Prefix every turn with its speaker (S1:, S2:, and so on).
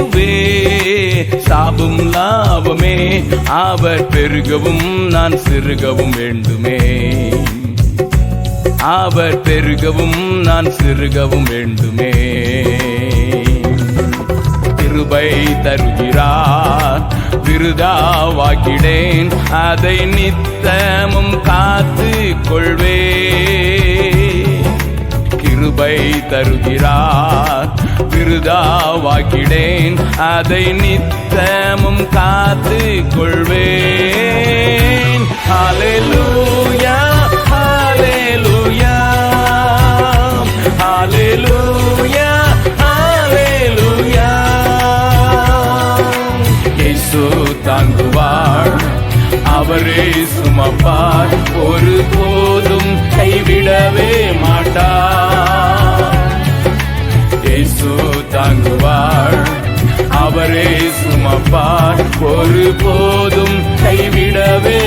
S1: இயேசுவே. சாபம் லாபமே, அவர் பெருகவும் நான் சிறுகவும் வேண்டுமே. அவர் பெருகவும் நான் சிறுகவும் வேண்டுமே. கிருபை தருகிறார், விருதாவாக்கிடேன், அதை நித்தமும் காத்து கொள்வே. கிருபை தருகிறார், விருதாவாக்கிடேன், அதை நித்தமும் காத்து கொள்வேன். ஹல்லேலூயா, ஹல்லேலூயா, ஹல்லேலூயா, ஹல்லேலூயா. இயேசு தாங்குவார், அவரே சுமப்பார், ஒரு போதும் கைவிடவே மாட்டார். இயேசு தாங்குவார், அவரே சுமப்பார், ஒரு போதும் கைவிடவே